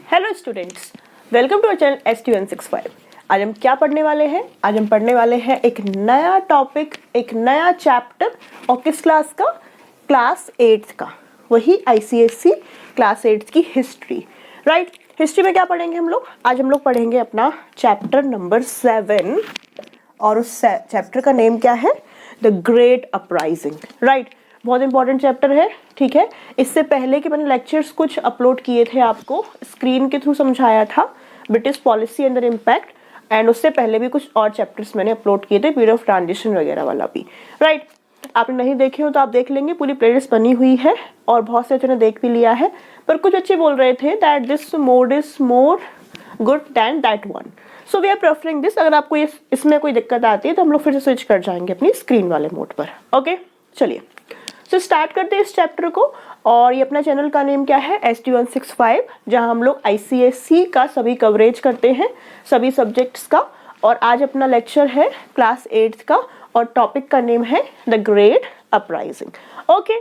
Hello students, welcome to our channel ST165। आज हम क्या पढ़ने वाले हैं? आज हम पढ़ने वाले हैं एक नया टॉपिक, एक नया चैप्टर। और किस क्लास का? क्लास 8th का, वही ICSE क्लास 8th की हिस्ट्री। राइट, हिस्ट्री में क्या पढ़ेंगे हम लोग? आज हम लोग पढ़ेंगे अपना चैप्टर नंबर 7 और उस चैप्टर का नेम क्या है? The great uprising. राइट, बहुत इंपॉर्टेंट चैप्टर है। ठीक है, इससे पहले कि मैंने लेक्चर्स कुछ अपलोड किए थे, आपको स्क्रीन के थ्रू समझाया था British policy under impact, and उससे पहले भी कुछ और चैप्टर्स मैंने अपलोड किए थे, पीरियड ऑफ ट्रांजिशन वगैरह वाला भी। राइट, आपने नहीं देखे हो तो आप देख लेंगे, पूरी प्लेलिस्ट बनी हुई है और बहुत से अच्छे ने देख भी लिया है। पर कुछ अच्छे बोल रहे थे that this mode is more good than that one, so we are preferring this. अगर आपको इसमें कोई दिक्कत आती है तो हम लोग फिर से स्विच कर जाएंगे अपनी स्क्रीन वाले मोड पर। ओके, चलिए तो स्टार्ट करते हैं इस चैप्टर को। और ये अपना चैनल का नेम क्या है? ST165, जहां हम लोग ICSE का सभी कवरेज करते हैं, सभी सब्जेक्ट्स का। और आज अपना लेक्चर है क्लास 8th का और टॉपिक का नेम है द ग्रेट अपराइजिंग। ओके,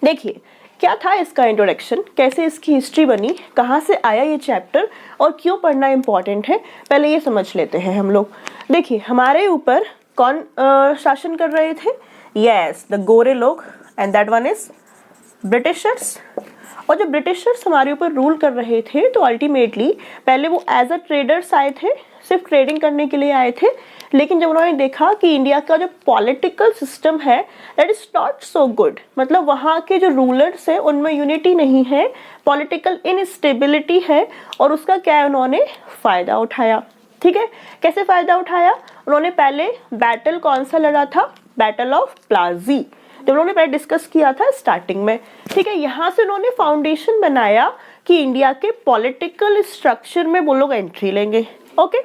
देखिए क्या था इसका इंट्रोडक्शन, कैसे इसकी हिस्ट्री बनी, कहाँ से आया ये चैप्टर और क्यों पढ़ना इंपॉर्टेंट है, पहले ये समझ लेते हैं हम लोग। देखिए हमारे ऊपर कौन शासन कर रहे थे? यस, द गोरे लोग, and that one is Britishers. और जब ब्रिटिशर्स हमारे ऊपर रूल कर रहे थे तो अल्टीमेटली पहले वो एज अ ट्रेडर्स आए थे, सिर्फ ट्रेडिंग करने के लिए आए थे। लेकिन जब उन्होंने देखा कि इंडिया का जो पॉलिटिकल सिस्टम है that is not so good, मतलब वहाँ के जो रूलर्स हैं उनमें यूनिटी नहीं है, पॉलिटिकल इनस्टेबिलिटी है, और उसका क्या है, उन्होंने फायदा उठाया। ठीक है, कैसे फायदा उठाया? उन्होंने पहले बैटल कौन सा लड़ा था? बैटल ऑफ प्लाजी, जब उन्होंने पहले डिस्कस किया था स्टार्टिंग में। ठीक है, यहाँ से उन्होंने फाउंडेशन बनाया कि इंडिया के पॉलिटिकल स्ट्रक्चर में वो लोग एंट्री लेंगे। ओके,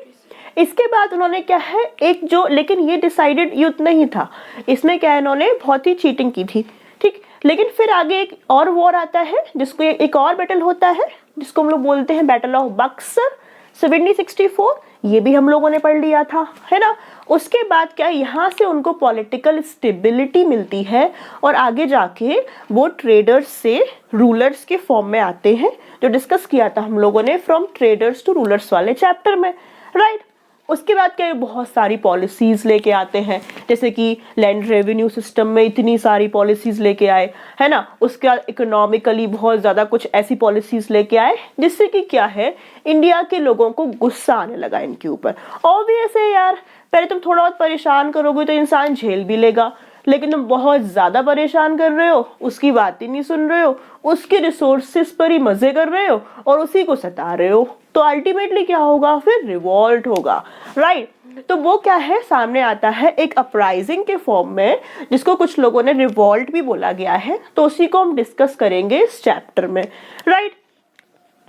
इसके बाद उन्होंने क्या है, एक जो, लेकिन ये डिसाइडेड युद्ध नहीं था, इसमें क्या है, इन्होंने बहुत ही चीटिंग की थी। ठीक, लेकिन फिर आगे एक और वॉर आता है, जिसको एक और बैटल होता है जिसको हम लोग बोलते हैं बैटल ऑफ बक्सर 1764। ये भी हम लोगों ने पढ़ लिया था, है ना। उसके बाद क्या, यहाँ से उनको पॉलिटिकल स्टेबिलिटी मिलती है और आगे जाके वो ट्रेडर्स से रूलर्स के फॉर्म में आते हैं, जो डिस्कस किया था हम लोगों ने फ्रॉम ट्रेडर्स टू रूलर्स वाले चैप्टर में। राइट, उसके बाद क्या, बहुत सारी पॉलिसीज लेके आते हैं, जैसे कि लैंड रेवेन्यू सिस्टम में इतनी सारी पॉलिसीज लेके आए, है ना। उसके बाद इकोनॉमिकली बहुत ज़्यादा कुछ ऐसी पॉलिसीज लेके आए जिससे कि क्या है, इंडिया के लोगों को गुस्सा आने लगा इनके ऊपर। ऑब्वियस है यार, पहले तुम थोड़ा बहुत परेशान करोगे तो इंसान झेल भी लेगा, लेकिन तुम बहुत ज़्यादा परेशान कर रहे हो, उसकी बात ही नहीं सुन रहे हो, उसके रिसोर्सेस पर ही मज़े कर रहे हो और उसी को सता रहे हो, तो अल्टीमेटली क्या होगा, फिर रिवॉल्ट होगा। राइट, तो वो क्या है, सामने आता है एक अपराइजिंग के फॉर्म में, जिसको कुछ लोगों ने रिवॉल्ट भी बोला गया है, तो उसी को हम डिस्कस करेंगे इस चैप्टर में। राइट,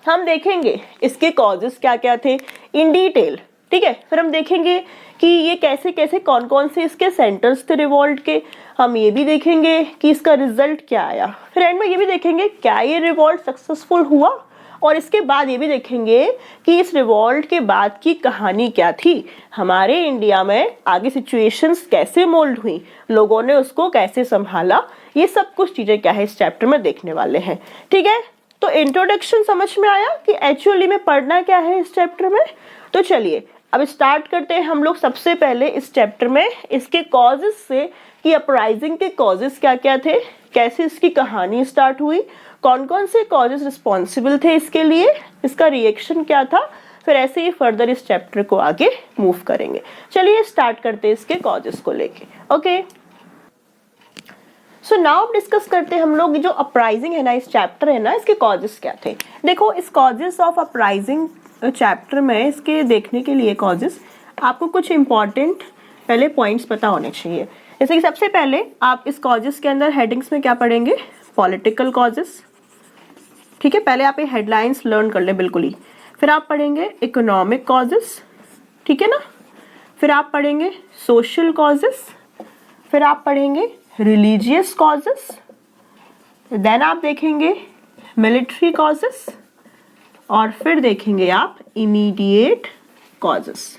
हम देखेंगे इसके कॉजेस क्या क्या थे इन डिटेल। ठीक है, फिर हम देखेंगे कि ये कैसे कैसे कौन कौन से इसके सेंटर्स थे रिवॉल्ट के, हम ये भी देखेंगे कि इसका रिजल्ट क्या आया, फिर एंड में ये भी देखेंगे क्या ये रिवॉल्ट सक्सेसफुल हुआ, और इसके बाद ये भी देखेंगे कि इस रिवॉल्ट के बाद की कहानी क्या थी, हमारे इंडिया में आगे सिचुएशंस कैसे मोल्ड हुई, लोगों ने उसको कैसे संभाला, ये सब कुछ चीज़ें क्या है इस चैप्टर में देखने वाले हैं। ठीक है, तो इंट्रोडक्शन समझ में आया कि एक्चुअली में पढ़ना क्या है इस चैप्टर में। तो चलिए अब स्टार्ट करते हैं हम लोग सबसे पहले इस चैप्टर में इसके कॉजेस से, कि अपराइजिंग के कॉजेस क्या क्या थे, कैसे इसकी कहानी स्टार्ट हुई, कौन कौन से कॉजेस रिस्पॉन्सिबल थे इसके लिए, इसका रिएक्शन क्या था, फिर ऐसे ही फर्दर इस चैप्टर को आगे मूव करेंगे। चलिए स्टार्ट करते हैं इसके कॉजेस को लेके। ओके, सो नाउ डिस्कस करते हैं हम लोग जो अपराइजिंग है ना, इस चैप्टर है ना, इसके कॉजेस क्या थे। देखो इस कॉजेस ऑफ अपराइजिंग चैप्टर में इसके देखने के लिए कॉजेस, आपको कुछ इंपॉर्टेंट पहले पॉइंट्स पता होने चाहिए। जैसे कि सबसे पहले आप इस कॉजेस के अंदर हेडिंग्स में क्या पढ़ेंगे? Political causes. ठीक है, पहले आप ये हेडलाइंस लर्न कर ले बिल्कुल ही। फिर आप पढ़ेंगे इकोनॉमिक कॉजेस, ठीक है ना। फिर आप पढ़ेंगे सोशल कॉजेस, फिर आप पढ़ेंगे रिलीजियस कॉजेस, देन आप देखेंगे मिलिट्री कॉजेस, और फिर देखेंगे आप इमीडिएट कॉजेस।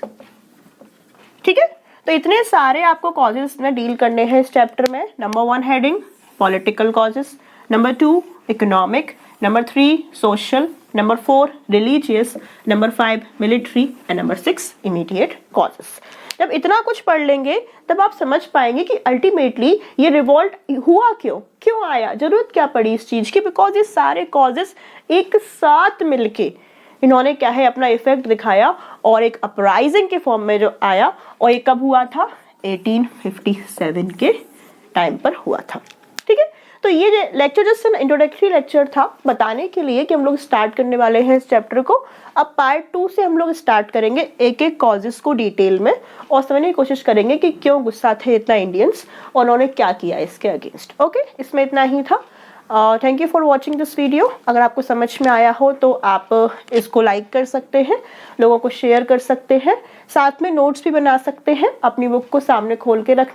ठीक है, तो इतने सारे आपको कॉजेस में डील करने हैं इस चैप्टर में। Number 1 heading political causes, number 2 economic, number 3 social, number 4 religious, number 5 military and number 6 immediate causes. जब इतना कुछ पढ़ लेंगे तब आप समझ पाएंगे कि अल्टीमेटली ये रिवॉल्ट हुआ क्यों आया, जरूरत क्या पड़ी इस चीज की, बिकॉज ये सारे कॉजेस एक साथ मिलके इन्होंने क्या है अपना इफेक्ट दिखाया और एक अपराइजिंग के फॉर्म में जो आया, और ये कब हुआ था, 1857 के टाइम पर हुआ था। ठीक है, तो ये lecture just an introductory lecture था बताने के लिए कि हम लोग स्टार्ट करने वाले हैं इस चैप्टर को। अब पार्ट 2 से हम लोग स्टार्ट करेंगे एक एक कॉजेस को डिटेल में और समझने की कोशिश करेंगे कि क्यों गुस्सा थे इतना इंडियंस और उन्होंने क्या किया इसके अगेंस्ट। ओके, इसमें इतना ही था। Thank you for watching this video. अगर आपको समझ में आया हो तो आप इसको लाइक कर सकते हैं, लोगों को शेयर कर सकते हैं, साथ में नोट्स भी बना सकते हैं, अपनी बुक को सामने खोल के रखना।